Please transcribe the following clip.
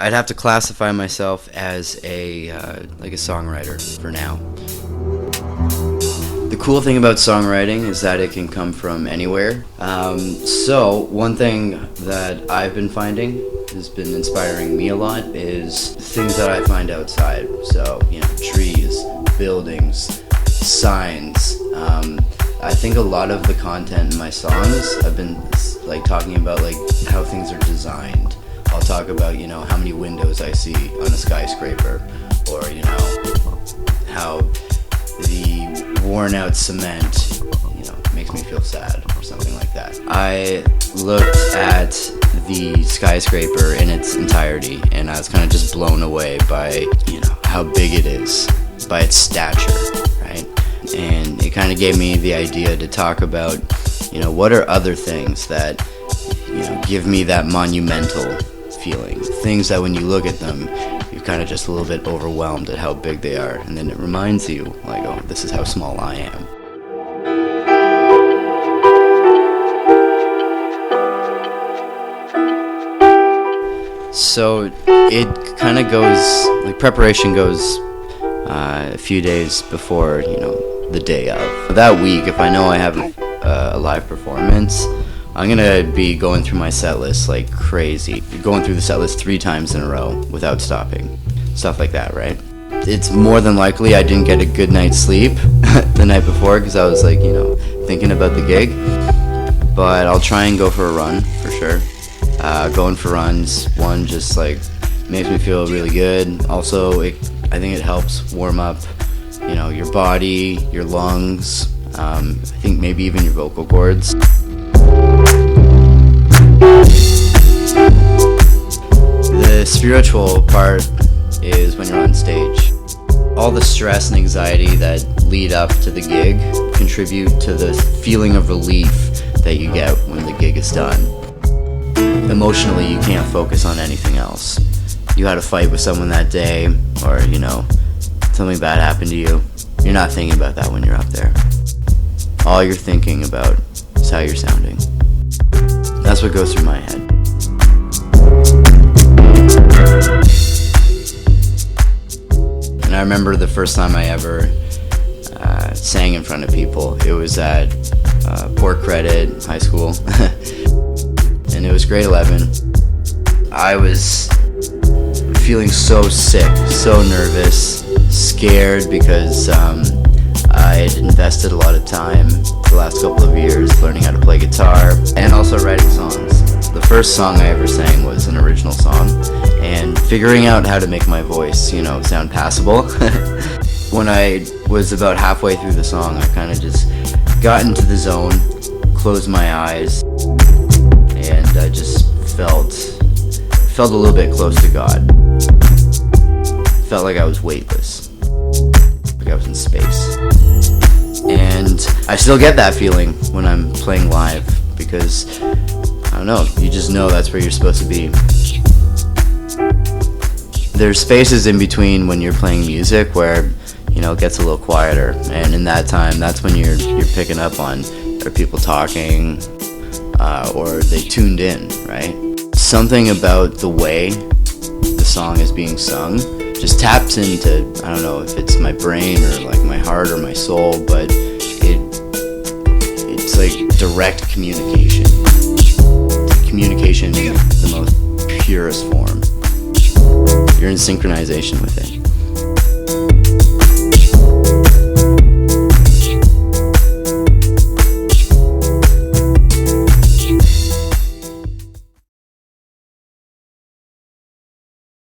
I'd have to classify myself as a like a songwriter for now. The cool thing about songwriting is that it can come from anywhere. So one thing that I've been finding has been inspiring me a lot is things that I find outside. So, you know, trees, buildings, signs. I think a lot of the content in my songs I've been like talking about like how things are designed. I'll talk about, you know, how many windows I see on a skyscraper, or, you know, how the worn out cement, you know, makes me feel sad or something like that. I looked at the skyscraper in its entirety and I was kind of just blown away by, you know, how big it is, by its stature, right? And it kind of gave me the idea to talk about, you know, what are other things that, you know, give me that monumental feeling. Things that when you look at them, you're kind of just a little bit overwhelmed at how big they are. And then it reminds you, like, oh, this is how small I am. So it kind of goes, like, preparation goes a few days before, you know, the day of. That week, if I know I have a live performance, I'm gonna be going through my set list like crazy. Going through the set list 3 times in a row without stopping. Stuff like that, right? It's more than likely I didn't get a good night's sleep the night before because I was like, you know, thinking about the gig. But I'll try and go for a run for sure. Going for runs, one, just like makes me feel really good. Also, I think it helps warm up, you know, your body, your lungs, I think maybe even your vocal cords. The spiritual part is when you're on stage. All the stress and anxiety that lead up to the gig contribute to the feeling of relief that you get when the gig is done. Emotionally, you can't focus on anything else. You had a fight with someone that day, or, you know, something bad happened to you. You're not thinking about that when you're up there. All you're thinking about is how you're sounding. That's what goes through my head. And I remember the first time I ever sang in front of people. It was at Port Credit High School, and it was grade 11. I was feeling so sick, so nervous, scared because I had invested a lot of time the last couple of years learning how to play guitar and also writing songs. The first song I ever sang was an original song, and figuring out how to make my voice, you know, sound passable. When I was about halfway through the song, I kind of just got into the zone, closed my eyes, and I just felt a little bit close to God. Felt like I was weightless, like I was in space. And I still get that feeling when I'm playing live because, I don't know, you just know that's where you're supposed to be. There's spaces in between when you're playing music where, you know, it gets a little quieter, and in that time, that's when you're picking up on, are people talking, or they tuned in, right? Something about the way the song is being sung just taps into, I don't know if it's my brain or like my heart or my soul, but it's like direct communication. Communication in the most purest form. You're in synchronization with it.